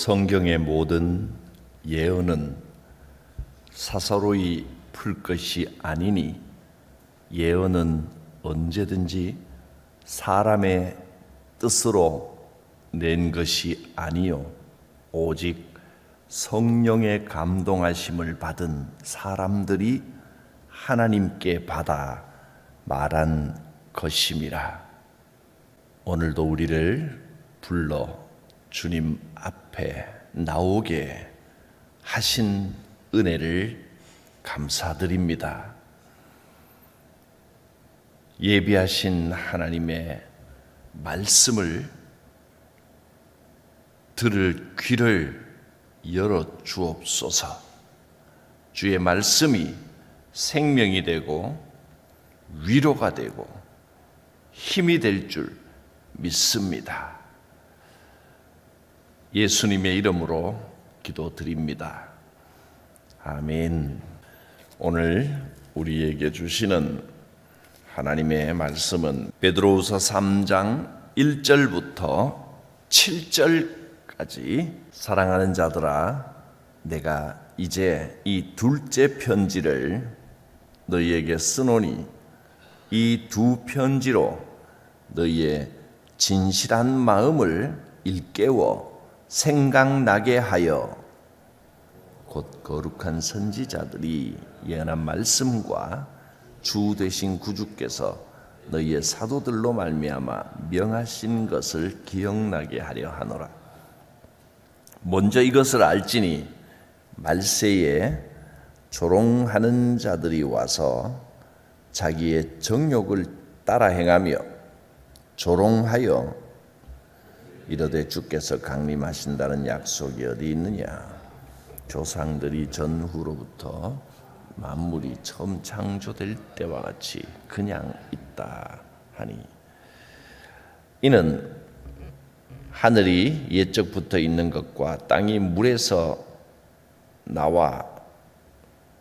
성경의 모든 예언은 사사로이 풀 것이 아니니 예언은 언제든지 사람의 뜻으로 낸 것이 아니요 오직 성령의 감동하심을 받은 사람들이 하나님께 받아 말한 것임이라. 오늘도 우리를 불러 주님 앞에 나오게 하신 은혜를 감사드립니다. 예비하신 하나님의 말씀을 들을 귀를 열어 주옵소서. 주의 말씀이 생명이 되고 위로가 되고 힘이 될 줄 믿습니다. 예수님의 이름으로 기도드립니다. 아멘. 오늘 우리에게 주시는 하나님의 말씀은 베드로후서 3장 1절부터 7절까지 사랑하는 자들아, 내가 이제 이 둘째 편지를 너희에게 쓰노니 이 두 편지로 너희의 진실한 마음을 일깨워 생각나게 하여 곧 거룩한 선지자들이 예언한 말씀과 주 되신 구주께서 너희의 사도들로 말미암아 명하신 것을 기억나게 하려 하노라. 먼저 이것을 알지니 말세에 조롱하는 자들이 와서 자기의 정욕을 따라 행하며 조롱하여 이르되 주께서 강림하신다는 약속이 어디 있느냐. 조상들이 전후로부터 만물이 처음 창조될 때와 같이 그냥 있다 하니, 이는 하늘이 옛적부터 있는 것과 땅이 물에서 나와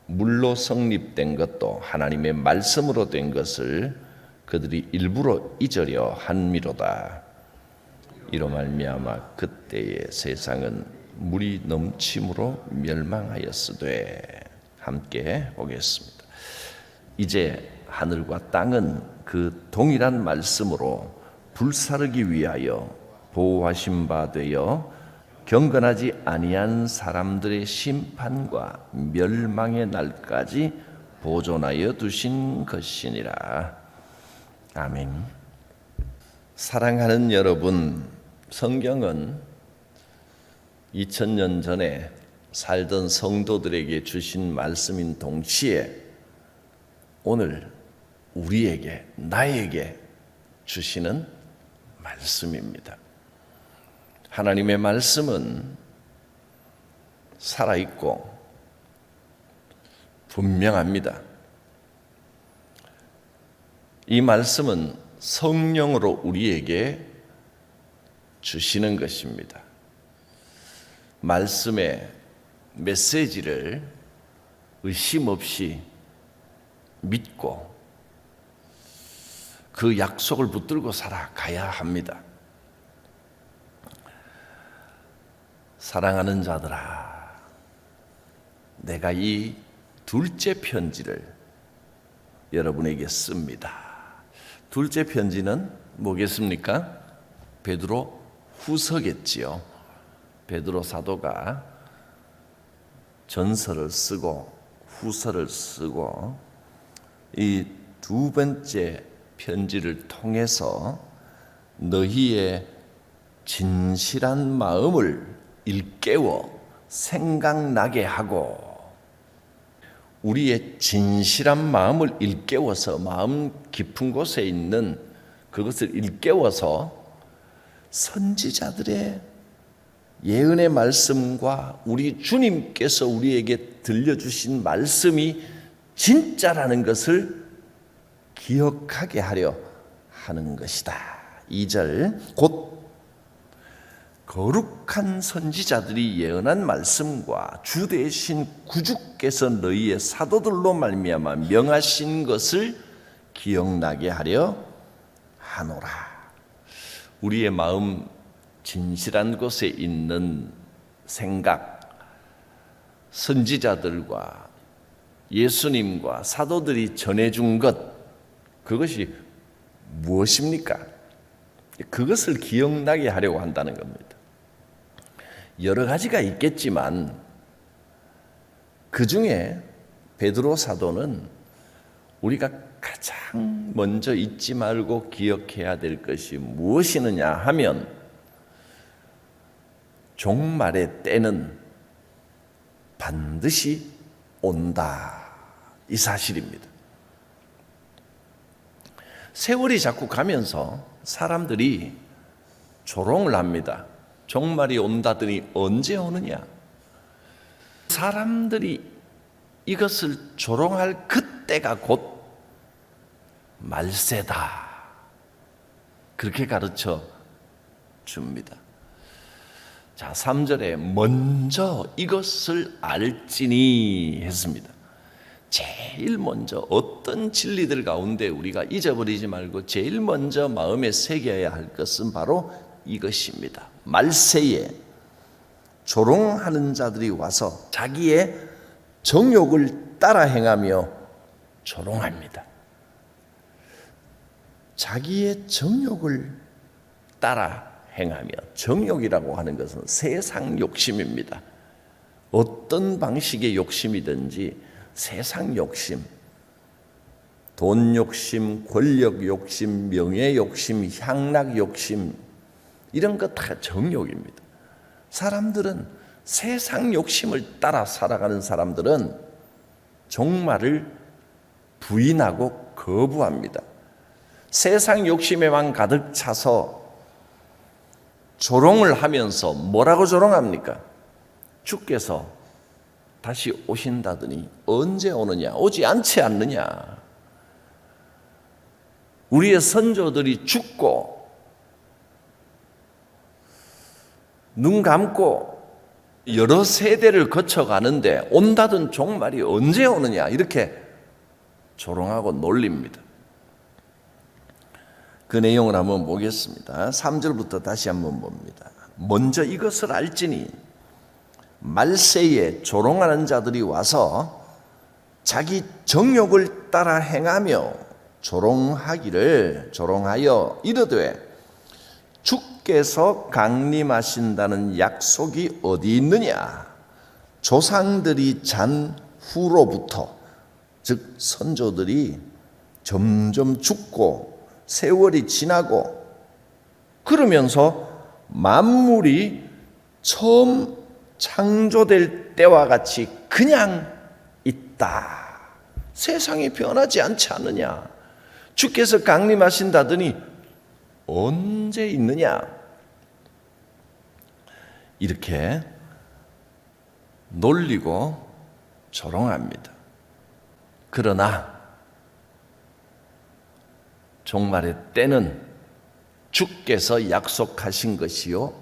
물로 성립된 것도 하나님의 말씀으로 된 것을 그들이 일부러 잊으려 함이로다. 이로 말미암아 그때의 세상은 물이 넘침으로 멸망하였으되. 함께 보겠습니다. 이제 하늘과 땅은 그 동일한 말씀으로 불사르기 위하여 보호하신 바 되어 경건하지 아니한 사람들의 심판과 멸망의 날까지 보존하여 두신 것이니라. 아멘. 사랑하는 여러분, 성경은 2000년 전에 살던 성도들에게 주신 말씀인 동시에 오늘 우리에게, 나에게 주시는 말씀입니다. 하나님의 말씀은 살아있고 분명합니다. 이 말씀은 성령으로 우리에게 주시는 것입니다. 말씀의 메시지를 의심 없이 믿고 그 약속을 붙들고 살아가야 합니다. 사랑하는 자들아, 내가 이 둘째 편지를 여러분에게 씁니다. 둘째 편지는 뭐겠습니까? 베드로 후서겠지요. 베드로 사도가 전서를 쓰고 후서를 쓰고 이 두 번째 편지를 통해서 너희의 진실한 마음을 일깨워 생각나게 하고, 우리의 진실한 마음을 일깨워서 마음 깊은 곳에 있는 그것을 일깨워서 선지자들의 예언의 말씀과 우리 주님께서 우리에게 들려주신 말씀이 진짜라는 것을 기억하게 하려 하는 것이다. 2절, 곧 거룩한 선지자들이 예언한 말씀과 주 되신 구주께서 너희의 사도들로 말미암아 명하신 것을 기억나게 하려 하노라. 우리의 마음 진실한 곳에 있는 생각, 선지자들과 예수님과 사도들이 전해준 것, 그것이 무엇입니까? 그것을 기억나게 하려고 한다는 겁니다. 여러 가지가 있겠지만 그 중에 베드로 사도는 우리가 가장 먼저 잊지 말고 기억해야 될 것이 무엇이느냐 하면 종말의 때는 반드시 온다, 이 사실입니다. 세월이 자꾸 가면서 사람들이 조롱을 합니다. 종말이 온다더니 언제 오느냐? 사람들이 이것을 조롱할 그때가 곧 말세다, 그렇게 가르쳐 줍니다. 자, 3절에 먼저 이것을 알지니 했습니다. 제일 먼저 어떤 진리들 가운데 우리가 잊어버리지 말고 제일 먼저 마음에 새겨야 할 것은 바로 이것입니다. 말세에 조롱하는 자들이 와서 자기의 정욕을 따라 행하며 조롱합니다. 자기의 정욕을 따라 행하며, 정욕이라고 하는 것은 세상 욕심입니다. 어떤 방식의 욕심이든지 세상 욕심, 돈 욕심, 권력 욕심, 명예 욕심, 향락 욕심, 이런 것 다 정욕입니다. 사람들은 세상 욕심을 따라 살아가는 사람들은 종말을 부인하고 거부합니다. 세상 욕심에만 가득 차서 조롱을 하면서 뭐라고 조롱합니까? 주께서 다시 오신다더니 언제 오느냐? 오지 않지 않느냐? 우리의 선조들이 죽고 눈 감고 여러 세대를 거쳐가는데 온다던 종말이 언제 오느냐? 이렇게 조롱하고 놀립니다. 그 내용을 한번 보겠습니다. 3절부터 다시 한번 봅니다. 먼저 이것을 알지니 말세에 조롱하는 자들이 와서 자기 정욕을 따라 행하며 조롱하여 이르되 주께서 강림하신다는 약속이 어디 있느냐? 조상들이 잔 후로부터, 즉 선조들이 점점 죽고 세월이 지나고 그러면서 만물이 처음 창조될 때와 같이 그냥 있다. 세상이 변하지 않지 않느냐? 주께서 강림하신다더니 언제 있느냐? 이렇게 놀리고 조롱합니다. 그러나 종말의 때는 주께서 약속하신 것이요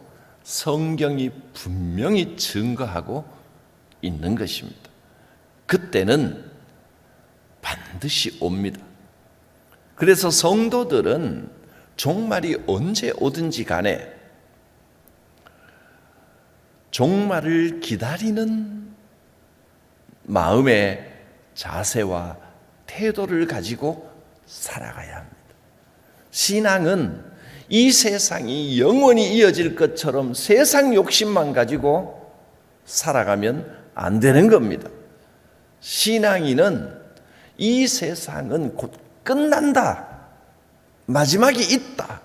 성경이 분명히 증거하고 있는 것입니다. 그때는 반드시 옵니다. 그래서 성도들은 종말이 언제 오든지 간에 종말을 기다리는 마음의 자세와 태도를 가지고 살아가야 합니다. 신앙은 이 세상이 영원히 이어질 것처럼 세상 욕심만 가지고 살아가면 안 되는 겁니다. 신앙인은 이 세상은 곧 끝난다, 마지막이 있다,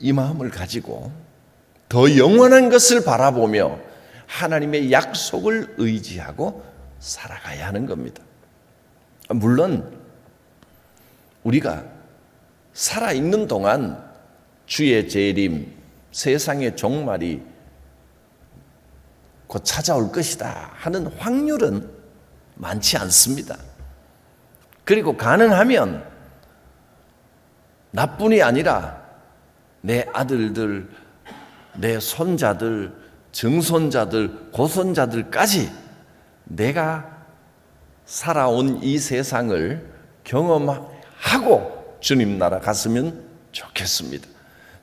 이 마음을 가지고 더 영원한 것을 바라보며 하나님의 약속을 의지하고 살아가야 하는 겁니다. 물론 우리가 살아있는 동안 주의 재림, 세상의 종말이 곧 찾아올 것이다 하는 확률은 많지 않습니다. 그리고 가능하면 나뿐이 아니라 내 아들들, 내 손자들, 증손자들, 고손자들까지 내가 살아온 이 세상을 경험하고 주님 나라 갔으면 좋겠습니다.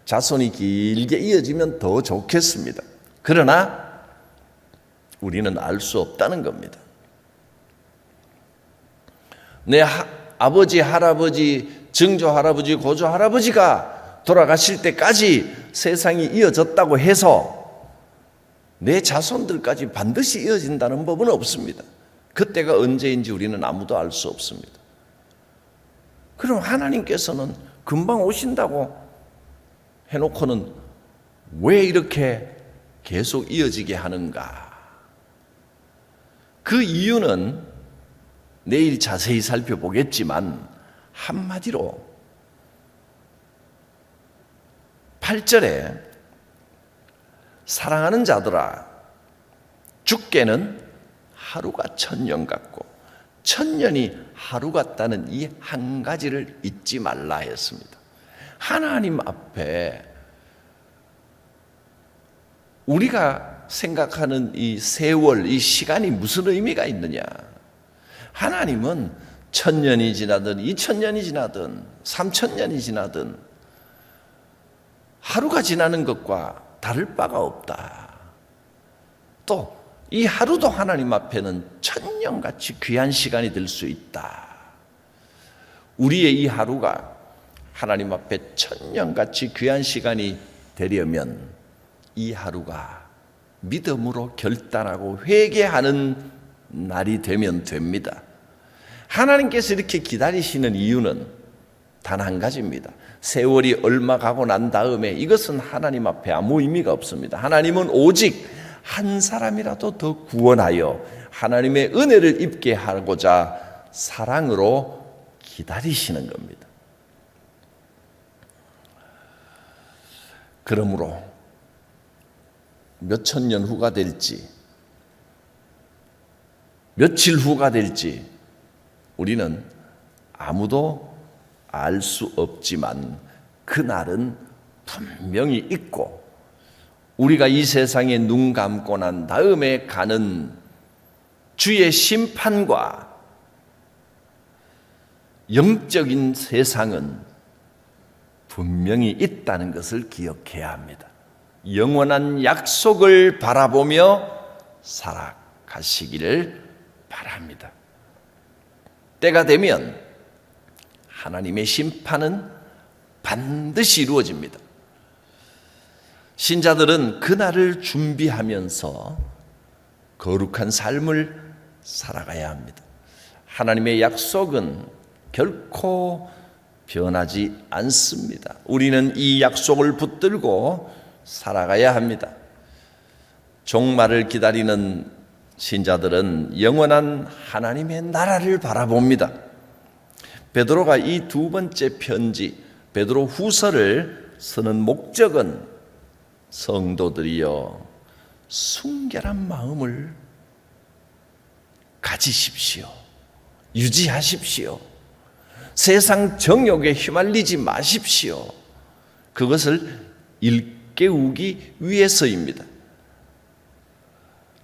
자손이 길게 이어지면 더 좋겠습니다. 그러나 우리는 알 수 없다는 겁니다. 내 아버지, 할아버지, 증조 할아버지, 고조 할아버지가 돌아가실 때까지 세상이 이어졌다고 해서 내 자손들까지 반드시 이어진다는 법은 없습니다. 그때가 언제인지 우리는 아무도 알 수 없습니다. 그럼 하나님께서는 금방 오신다고 해놓고는 왜 이렇게 계속 이어지게 하는가? 그 이유는 내일 자세히 살펴보겠지만 한마디로 8절에 사랑하는 자들아 죽게는 하루가 천년 같고 천년이 하루 같다는 이 한 가지를 잊지 말라 했습니다. 하나님 앞에 우리가 생각하는 이 세월, 이 시간이 무슨 의미가 있느냐? 하나님은 1000년이 지나든 2000년이 지나든 3000년이 지나든 하루가 지나는 것과 다를 바가 없다. 또 이 하루도 하나님 앞에는 천년같이 귀한 시간이 될 수 있다. 우리의 이 하루가 하나님 앞에 천년같이 귀한 시간이 되려면 이 하루가 믿음으로 결단하고 회개하는 날이 되면 됩니다. 하나님께서 이렇게 기다리시는 이유는 단 한 가지입니다. 세월이 얼마 가고 난 다음에 이것은 하나님 앞에 아무 의미가 없습니다. 하나님은 오직 한 사람이라도 더 구원하여 하나님의 은혜를 입게 하고자 사랑으로 기다리시는 겁니다. 그러므로 몇천 년 후가 될지 며칠 후가 될지 우리는 아무도 알 수 없지만 그날은 분명히 있고 우리가 이 세상에 눈 감고 난 다음에 가는 주의 심판과 영적인 세상은 분명히 있다는 것을 기억해야 합니다. 영원한 약속을 바라보며 살아가시기를 바랍니다. 때가 되면 하나님의 심판은 반드시 이루어집니다. 신자들은 그날을 준비하면서 거룩한 삶을 살아가야 합니다. 하나님의 약속은 결코 변하지 않습니다. 우리는 이 약속을 붙들고 살아가야 합니다. 종말을 기다리는 신자들은 영원한 하나님의 나라를 바라봅니다. 베드로가 이 두 번째 편지 베드로 후서를 쓰는 목적은 성도들이여 순결한 마음을 가지십시오. 유지하십시오. 세상 정욕에 휘말리지 마십시오. 그것을 일깨우기 위해서입니다.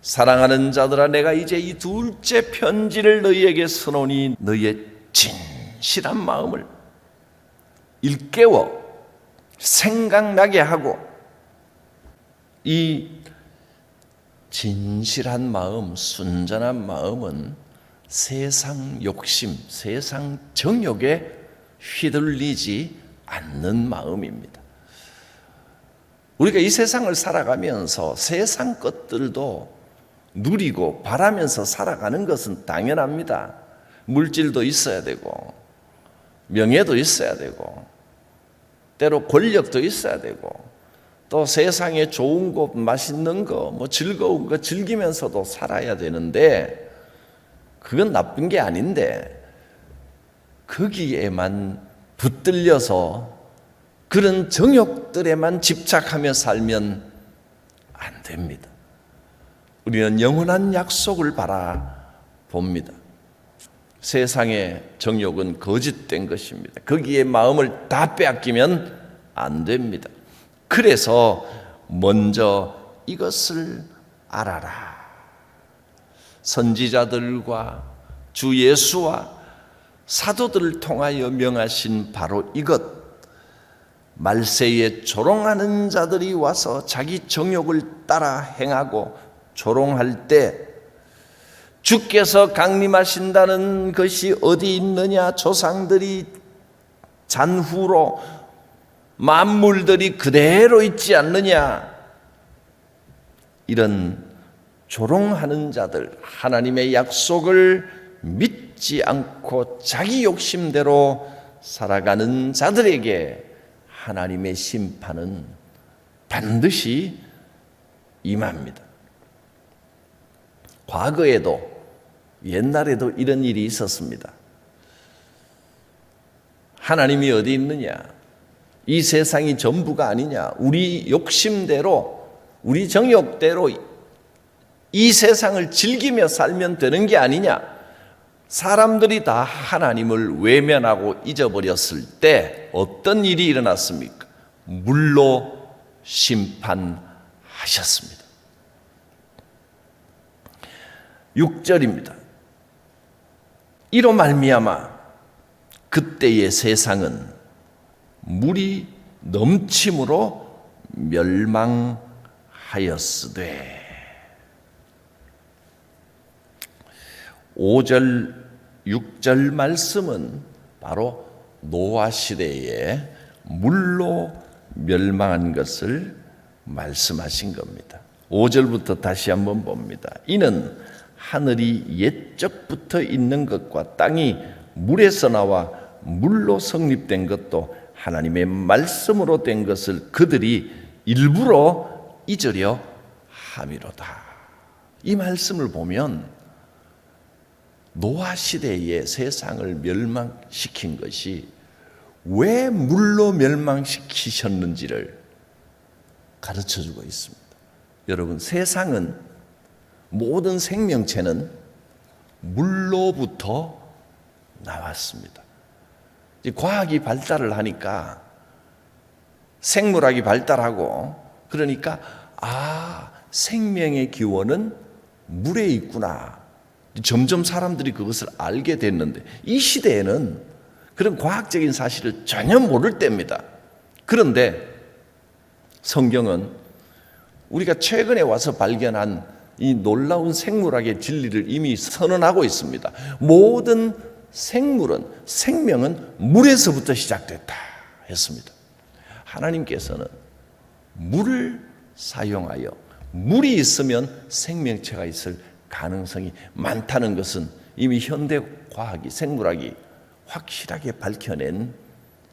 사랑하는 자들아 내가 이제 이 둘째 편지를 너희에게 써노니 너희의 진실한 마음을 일깨워 생각나게 하고 이 진실한 마음, 순전한 마음은 세상 욕심, 세상 정욕에 휘둘리지 않는 마음입니다. 우리가 이 세상을 살아가면서 세상 것들도 누리고 바라면서 살아가는 것은 당연합니다. 물질도 있어야 되고 명예도 있어야 되고 때로 권력도 있어야 되고 또 세상에 좋은 것, 맛있는 거, 뭐 즐거운 거 즐기면서도 살아야 되는데 그건 나쁜 게 아닌데 거기에만 붙들려서 그런 정욕들에만 집착하며 살면 안 됩니다. 우리는 영원한 약속을 바라봅니다. 세상의 정욕은 거짓된 것입니다. 거기에 마음을 다 빼앗기면 안 됩니다. 그래서 먼저 이것을 알아라. 선지자들과 주 예수와 사도들을 통하여 명하신 바로 이것, 말세에 조롱하는 자들이 와서 자기 정욕을 따라 행하고 조롱할 때 주께서 강림하신다는 것이 어디 있느냐? 조상들이 잔후로 만물들이 그대로 있지 않느냐? 이런 조롱하는 자들, 하나님의 약속을 믿지 않고 자기 욕심대로 살아가는 자들에게 하나님의 심판은 반드시 임합니다. 과거에도 옛날에도 이런 일이 있었습니다. 하나님이 어디 있느냐? 이 세상이 전부가 아니냐? 우리 욕심대로, 우리 정욕대로 이 세상을 즐기며 살면 되는 게 아니냐? 사람들이 다 하나님을 외면하고 잊어버렸을 때 어떤 일이 일어났습니까? 물로 심판하셨습니다. 6절입니다. 이로 말미암아 그때의 세상은 물이 넘침으로 멸망하였으되. 5절, 6절 말씀은 바로 노아 시대에 물로 멸망한 것을 말씀하신 겁니다. 5절부터 다시 한번 봅니다. 이는 하늘이 옛적부터 있는 것과 땅이 물에서 나와 물로 성립된 것도 하나님의 말씀으로 된 것을 그들이 일부러 잊으려 함이로다. 이 말씀을 보면 노아 시대의 세상을 멸망시킨 것이 왜 물로 멸망시키셨는지를 가르쳐주고 있습니다. 여러분, 세상은, 모든 생명체는 물로부터 나왔습니다. 과학이 발달을 하니까, 생물학이 발달하고, 그러니까 생명의 기원은 물에 있구나. 점점 사람들이 그것을 알게 됐는데, 이 시대에는 그런 과학적인 사실을 전혀 모를 때입니다. 그런데 성경은 우리가 최근에 와서 발견한 이 놀라운 생물학의 진리를 이미 선언하고 있습니다. 모든 생물은, 생명은 물에서부터 시작됐다 했습니다. 하나님께서는 물을 사용하여, 물이 있으면 생명체가 있을 가능성이 많다는 것은 이미 현대 과학이, 생물학이 확실하게 밝혀낸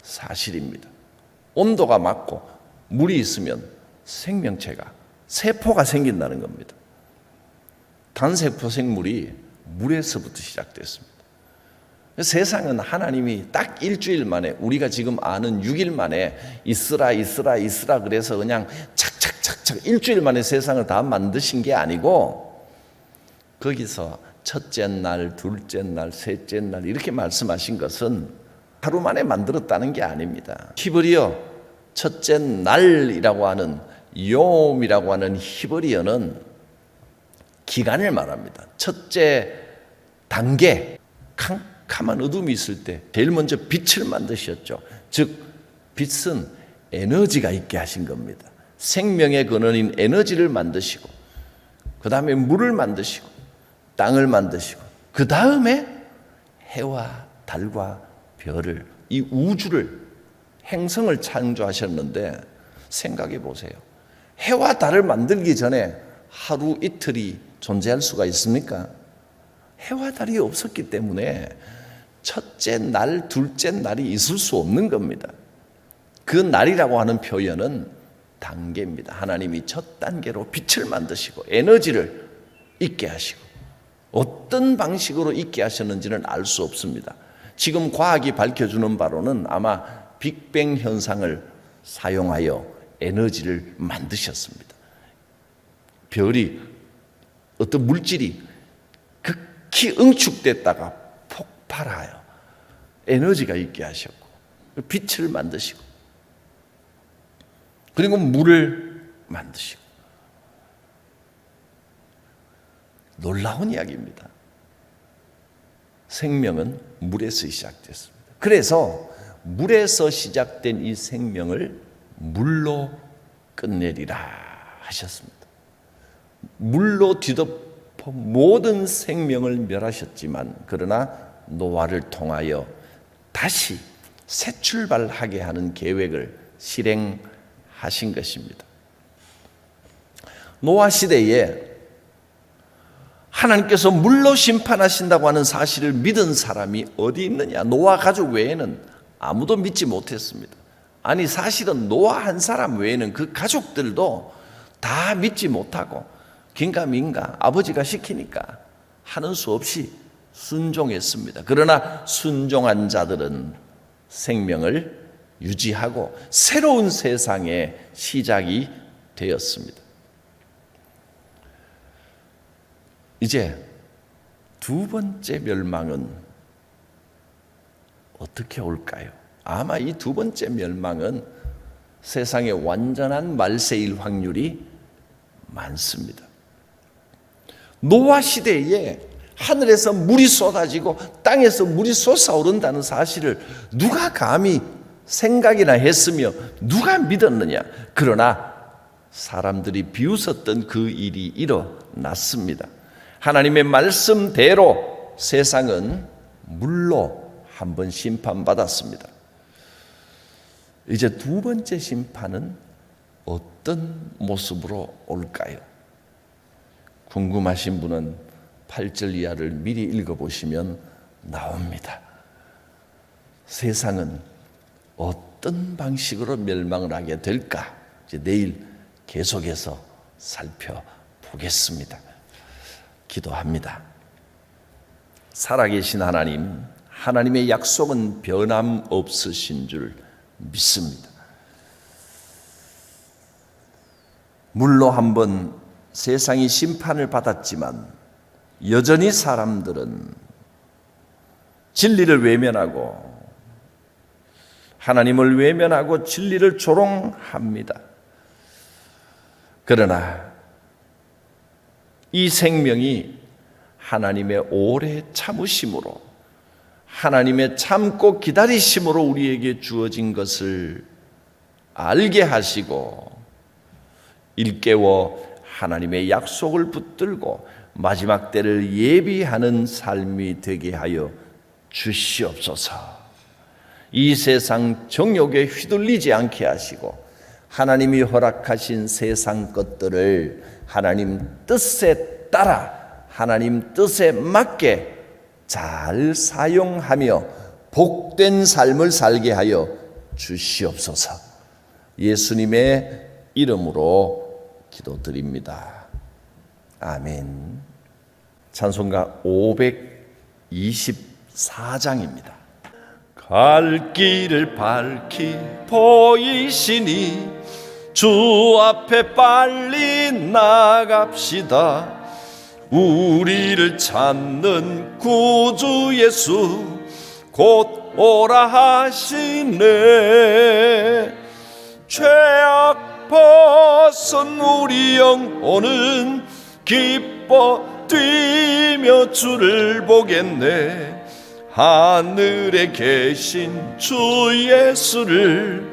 사실입니다. 온도가 맞고 물이 있으면 생명체가, 세포가 생긴다는 겁니다. 단세포 생물이 물에서부터 시작됐습니다. 세상은 하나님이 딱 일주일 만에, 우리가 지금 아는 6일 만에 있으라 그래서 그냥 착착착착 일주일 만에 세상을 다 만드신 게 아니고, 거기서 첫째 날, 둘째 날, 셋째 날 이렇게 말씀하신 것은 하루 만에 만들었다는 게 아닙니다. 히브리어 첫째 날이라고 하는, 욤이라고 하는 히브리어는 기간을 말합니다. 첫째 단계, 캄캄한 어둠이 있을 때 제일 먼저 빛을 만드셨죠. 즉 빛은 에너지가 있게 하신 겁니다. 생명의 근원인 에너지를 만드시고, 그 다음에 물을 만드시고, 땅을 만드시고, 그 다음에 해와 달과 별을, 이 우주를, 행성을 창조하셨는데, 생각해 보세요. 해와 달을 만들기 전에 하루 이틀이 존재할 수가 있습니까? 해와 달이 없었기 때문에 첫째 날, 둘째 날이 있을 수 없는 겁니다. 그 날이라고 하는 표현은 단계입니다. 하나님이 첫 단계로 빛을 만드시고 에너지를 있게 하시고, 어떤 방식으로 있게 하셨는지는 알 수 없습니다. 지금 과학이 밝혀주는 바로는 아마 빅뱅 현상을 사용하여 에너지를 만드셨습니다. 별이, 어떤 물질이 극히 응축됐다가 폭발하여 에너지가 있게 하셨고, 빛을 만드시고, 그리고 물을 만드시고. 놀라운 이야기입니다. 생명은 물에서 시작됐습니다. 그래서 물에서 시작된 이 생명을 물로 끝내리라 하셨습니다. 물로 뒤덮어 모든 생명을 멸하셨지만 그러나 노아를 통하여 다시 새 출발하게 하는 계획을 실행하신 것입니다. 노아 시대에 하나님께서 물로 심판하신다고 하는 사실을 믿은 사람이 어디 있느냐? 노아 가족 외에는 아무도 믿지 못했습니다. 아니 사실은 노아 한 사람 외에는 그 가족들도 다 믿지 못하고 긴가민가 아버지가 시키니까 하는 수 없이 순종했습니다. 그러나 순종한 자들은 생명을 유지하고 새로운 세상의 시작이 되었습니다. 이제 두 번째 멸망은 어떻게 올까요? 아마 이 두 번째 멸망은 세상의 완전한 말세일 확률이 많습니다. 노아 시대에 하늘에서 물이 쏟아지고 땅에서 물이 솟아오른다는 사실을 누가 감히 생각이나 했으며 누가 믿었느냐? 그러나 사람들이 비웃었던 그 일이 일어났습니다. 하나님의 말씀대로 세상은 물로 한번 심판받았습니다. 이제 두 번째 심판은 어떤 모습으로 올까요? 궁금하신 분은 8절 이하를 미리 읽어보시면 나옵니다. 세상은 어떤 방식으로 멸망을 하게 될까? 이제 내일 계속해서 살펴보겠습니다. 기도합니다. 살아계신 하나님, 하나님의 약속은 변함없으신 줄 믿습니다. 물로 한번 세상이 심판을 받았지만 여전히 사람들은 진리를 외면하고 하나님을 외면하고 진리를 조롱합니다. 그러나 이 생명이 하나님의 오래 참으심으로 하나님의 참고 기다리심으로 우리에게 주어진 것을 알게 하시고 일깨워 하나님의 약속을 붙들고 마지막 때를 예비하는 삶이 되게 하여 주시옵소서. 이 세상 정욕에 휘둘리지 않게 하시고 하나님이 허락하신 세상 것들을 하나님 뜻에 따라 하나님 뜻에 맞게 잘 사용하며 복된 삶을 살게 하여 주시옵소서. 예수님의 이름으로 기도드립니다. 아멘. 찬송가 524장입니다. 갈 길을 밝히 보이시니 주 앞에 빨리 나갑시다. 우리를 찾는 구주 예수 곧 오라 하시네. 죄악 벗은 우리 영혼은 기뻐 뛰며 주를 보겠네. 하늘에 계신 주 예수를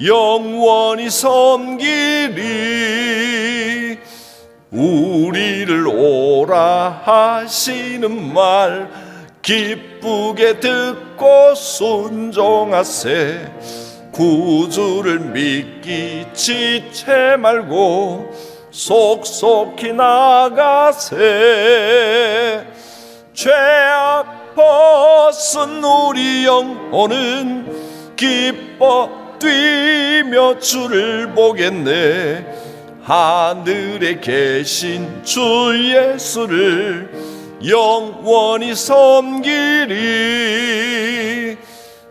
영원히 섬기리. 우리를 오라 하시는 말 기쁘게 듣고 순종하세. 구주를 믿기 지체 말고 속속히 나가세. 죄악 벗은 우리 영혼은 기뻐 뛰며 주를 보겠네. 하늘에 계신 주 예수를 영원히 섬기리.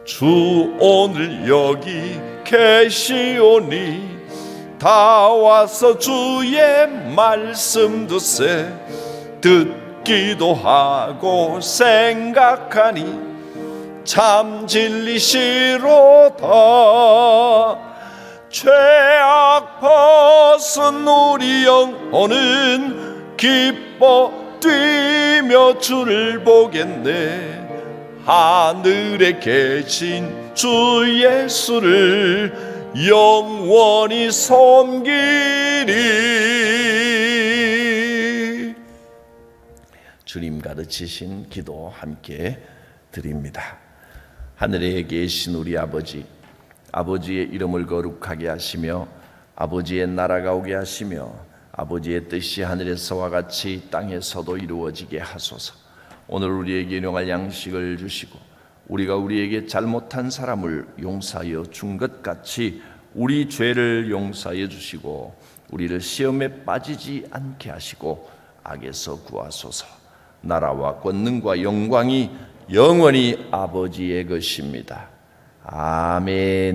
주 오늘 여기 계시오니 다 와서 주의 말씀 듣세. 듣기도 하고 생각하니 참 진리시로다. 죄악 벗은 우리 영혼은 기뻐 뛰며 주를 보겠네. 하늘에 계신 주 예수를 영원히 섬기리. 주님 가르치신 기도 함께 드립니다. 하늘에 계신 우리 아버지, 아버지의 이름을 거룩하게 하시며 아버지의 나라가 오게 하시며 아버지의 뜻이 하늘에서와 같이 땅에서도 이루어지게 하소서. 오늘 우리에게 일용할 양식을 주시고 우리가 우리에게 잘못한 사람을 용서하여 준 것 같이 우리 죄를 용서하여 주시고 우리를 시험에 빠지지 않게 하시고 악에서 구하소서. 나라와 권능과 영광이 영원히 아버지의 것입니다. 아멘.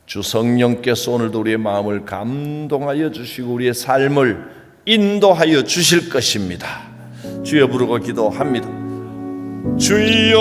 주 성령께서 오늘도 우리의 마음을 감동하여 주시고 우리의 삶을 인도하여 주실 것입니다. 주여 부르고 기도합니다. 주여